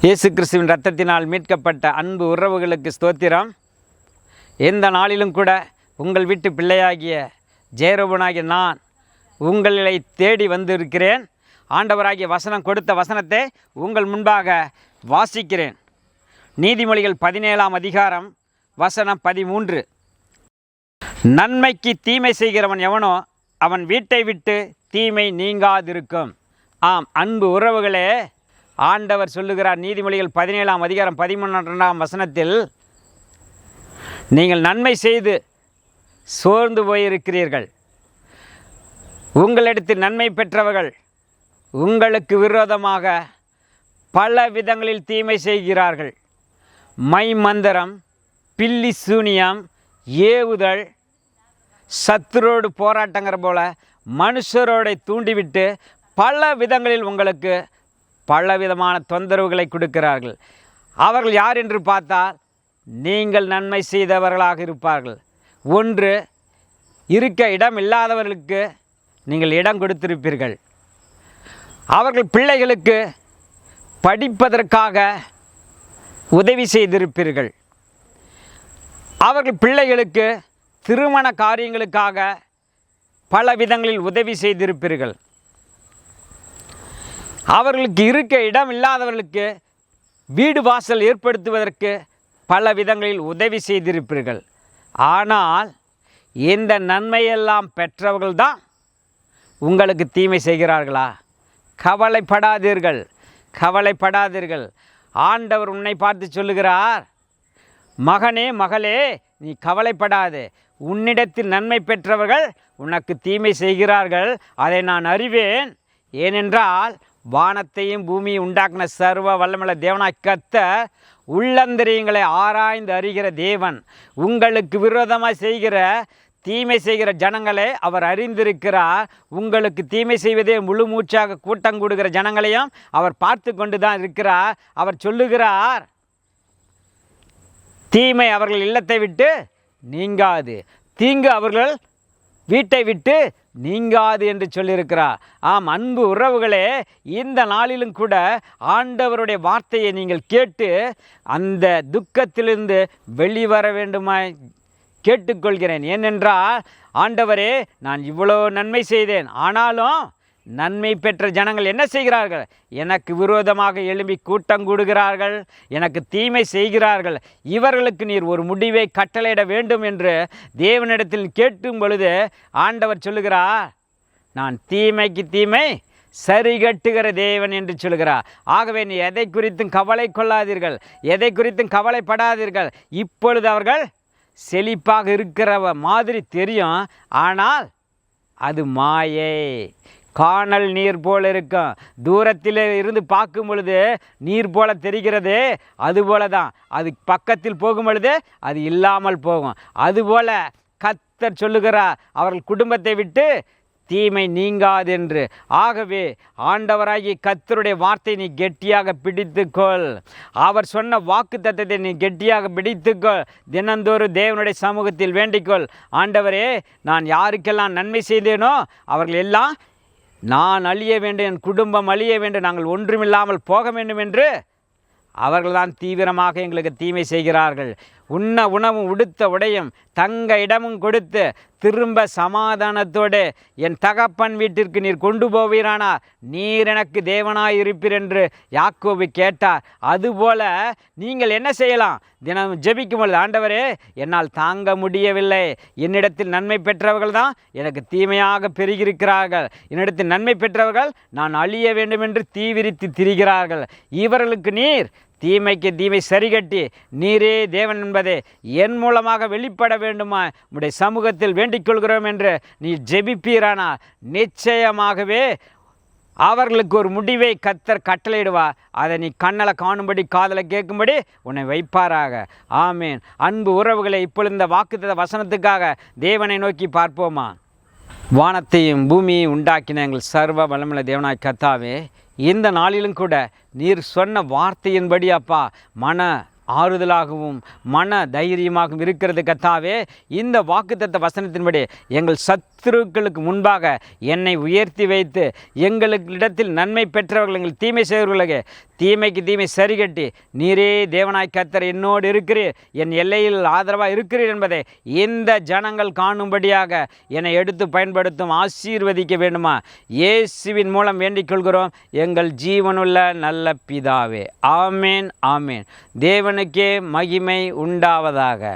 இயேசு கிறிஸ்துவின் இரத்தத்தினால் மீட்கப்பட்ட அன்பு உறவுகளுக்கு ஸ்தோத்திரம். எந்த நாளிலும் கூட உங்கள் வீட்டு பிள்ளையாகிய ஜெயரோபனாகிய நான் உங்களை தேடி வந்திருக்கிறேன். ஆண்டவராகிய வசனம் கொடுத்த வசனத்தை உங்கள் முன்பாக வாசிக்கிறேன். நீதிமொழிகள் 17ஆம் அதிகாரம் வசனம் 13. நன்மைக்கு தீமை செய்கிறவன் எவனோ அவன் வீட்டை விட்டு தீமை நீங்காதிருக்கும். ஆம் அன்பு உறவுகளே, ஆண்டவர் சொல்லுகிறார் நீதிமொழிகள் 17ஆம் அதிகாரம் 13ஆம் வசனத்தில், நீங்கள் நன்மை செய்து சோர்ந்து போயிருக்கிறீர்கள், உங்களிடத்தில் நன்மை பெற்றவர்கள் உங்களுக்கு விரோதமாக பல விதங்களில் தீமை செய்கிறார்கள். மைமந்திரம், பில்லி சூனியம், ஏவுதல், சத்துரோடு போராட்டங்கிற போல மனுஷரோடை தூண்டிவிட்டு பல விதங்களில் உங்களுக்கு பலவிதமான தொந்தரவுகளை கொடுக்கிறார்கள். அவர்கள் யார் என்று பார்த்தால் நீங்கள் நன்மை செய்தவர்களாக இருப்பார்கள். ஒன்று, இருக்க இடம் இல்லாதவர்களுக்கு நீங்கள் இடம் கொடுத்திருப்பீர்கள். அவர்கள் பிள்ளைகளுக்கு படிப்பதற்காக உதவி செய்திருப்பீர்கள். அவர்கள் பிள்ளைகளுக்கு திருமண காரியங்களுக்காக பல விதங்களில் உதவி செய்திருப்பீர்கள். அவர்களுக்கு இருக்க இடம் இல்லாதவர்களுக்கு வீடு வாசல் ஏற்படுத்துவதற்கு பல விதங்களில் உதவி செய்திருப்பீர்கள். ஆனால் இந்த நன்மையெல்லாம் பெற்றவர்கள்தான் உங்களுக்கு தீமை செய்கிறார்களா? கவலைப்படாதீர்கள், கவலைப்படாதீர்கள். ஆண்டவர் உன்னை பார்த்து சொல்லுகிறார், மகனே மகளே, நீ கவலைப்படாதே. உன்னிடத்தில் நன்மை பெற்றவர்கள் உனக்கு தீமை செய்கிறார்கள், அதை நான் அறிவேன். ஏனென்றால் வானத்தையும் பூமியை உண்டாக்கின சர்வ வல்லமையுள்ள தேவனாய் கர்த்தர் உள்ளந்தரியங்களை ஆராய்ந்து அறிகிற தேவன். உங்களுக்கு விரோதமாக செய்கிற தீமை செய்கிற ஜனங்களை அவர் அறிந்திருக்கிறார். உங்களுக்கு தீமை செய்வதே முழு மூச்சாக கூட்டம் கூடுகிற ஜனங்களையும் அவர் பார்த்து கொண்டு தான் இருக்கிறார். அவர் சொல்லுகிறார், தீமை அவர்கள் இல்லத்தை விட்டு நீங்காது, தீங்கு அவர்கள் வீட்டை விட்டு நீங்காது என்று சொல்லியிருக்கிறார். ஆம் அன்பு உறவுகளே, இந்த நாளிலும் கூட ஆண்டவருடைய வார்த்தையை நீங்கள் கேட்டு அந்த துக்கத்திலிருந்து வெளிவர வேண்டுமாய் கேட்டுக்கொள்கிறேன். ஏனென்றால் ஆண்டவரே, நான் இவ்வளோ நன்மை செய்தேன், ஆனாலும் நன்மை பெற்ற ஜனங்கள் என்ன செய்கிறார்கள்? எனக்கு விரோதமாக எழும்பி கூட்டம் கூடுகிறார்கள், எனக்கு தீமை செய்கிறார்கள். இவர்களுக்கு நீர் ஒரு முடிவை கட்டளையிட வேண்டும் என்று தேவனிடத்தில் கேட்கும் பொழுது ஆண்டவர் சொல்லுகிறார், நான் தீமைக்கு தீமை சரி கட்டுகிற தேவன் என்று சொல்கிறார். ஆகவே நீ எதை குறித்தும் கவலை கொள்ளாதீர்கள், எதை குறித்தும் கவலைப்படாதீர்கள். இப்பொழுது அவர்கள் செழிப்பாக இருக்கிற மாதிரி தெரியும், ஆனால் அது மாயை. காணல் நீர் போல இருக்கும். தூரத்தில் இருந்து பார்க்கும் பொழுது நீர் போல தெரிகிறது, அதுபோல தான் அது பக்கத்தில் போகும் பொழுது அது இல்லாமல் போகும். அதுபோல கர்த்தர் சொல்லுகிறார், அவர்கள் குடும்பத்தை விட்டு தீமை நீங்காது என்று. ஆகவே ஆண்டவராகி கர்த்தருடைய வார்த்தை நீ கெட்டியாக பிடித்துக்கொள். அவர் சொன்ன வாக்கு தத்தத்தை நீ கெட்டியாக பிடித்துக்கொள். தினந்தோறும் தேவனுடைய சமூகத்தில் வேண்டிக்கொள், ஆண்டவரே, நான் யாருக்கெல்லாம் நன்மை செய்தேனோ அவர்கள் எல்லாம் நான் அழிய வேண்டும், என் குடும்பம் அழிய வேண்டும், நாங்கள் ஒன்றுமில்லாமல் போக வேண்டும் என்று அவர்கள்தான் தீவிரமாக எங்களுக்கு தீமை செய்கிறார்கள். உண்ண உணவும் உடுத்த உடையும் தங்க இடமும் கொடுத்து திரும்ப சமாதானத்தோடு என் தகப்பன் வீட்டிற்கு நீர் கொண்டு போவீரானா, நீர் எனக்கு தேவனாய் இருப்பீர் என்று யாக்கோபு கேட்டார். அதுபோல நீங்கள் என்ன செய்யலாம்? தினம் ஜெபிக்கும் பொழுது, ஆண்டவரே, என்னால் தாங்க முடியவில்லை, என்னிடத்தில் நன்மை பெற்றவர்கள் தான் எனக்கு தீமையாக பெருகியிருக்கிறார்கள், என்னிடத்தில் நன்மை பெற்றவர்கள் நான் அழிய வேண்டும் என்று தீவிரித்து திரிகிறார்கள். இவர்களுக்கு நீர் தீமைக்கு தீமை சரிகட்டி நீரே தேவன் என்பதை என் மூலமாக வெளிப்பட வேண்டுமா உம்முடைய சமூகத்தில் வேண்டிக் கொள்கிறோம் என்று நீ ஜெபிப்பீரானால் நிச்சயமாகவே அவர்களுக்கு ஒரு முடிவை கர்த்தர் கட்டளையிடுவார். அதை நீ கண்ணலை காணும்படி காதலை கேட்கும்படி உன்னை வைப்பாராக. ஆமேன். அன்பு உறவுகளை, இப்பொழுது இந்த வாக்குத்தத்த வசனத்துக்காக தேவனை நோக்கி பார்ப்போமா? வானத்தையும் பூமியையும் உண்டாக்கின எங்கள் சர்வ வல்லமையுள்ள தேவனாய் கர்த்தாவே, இந்த நாளிலும் கூட நீர் சொன்ன வார்த்தையின்படி அப்பா மன ஆறுதலாகவும் மன தைரியமாகவும் இருக்கிறது கர்த்தாவே. இந்த வாக்குத்தத்த வசனத்தின்படி எங்கள் சத்துருக்களுக்கு முன்பாக என்னை உயர்த்தி வைத்து எங்களிடத்தில் நன்மை பெற்றவர்கள் எங்கள் தீமை செய்வர்களுக்கு தீமைக்கு தீமை சரிகட்டி நீரே தேவனாய் கர்த்தர் என்னோடு இருக்கிறீர், என் எல்லையில் ஆதரவாக இருக்கிறீர் என்பதை இந்த ஜனங்கள் காணும்படியாக என்னை எடுத்து பயன்படுத்தும் ஆசீர்வதிக்க வேண்டுமா? இயேசுவின் மூலம் வேண்டிக் கொள்கிறோம் எங்கள் ஜீவனுள்ள நல்ல பிதாவே. ஆமேன் ஆமேன். தேவனுக்கே மகிமை உண்டாவதாக.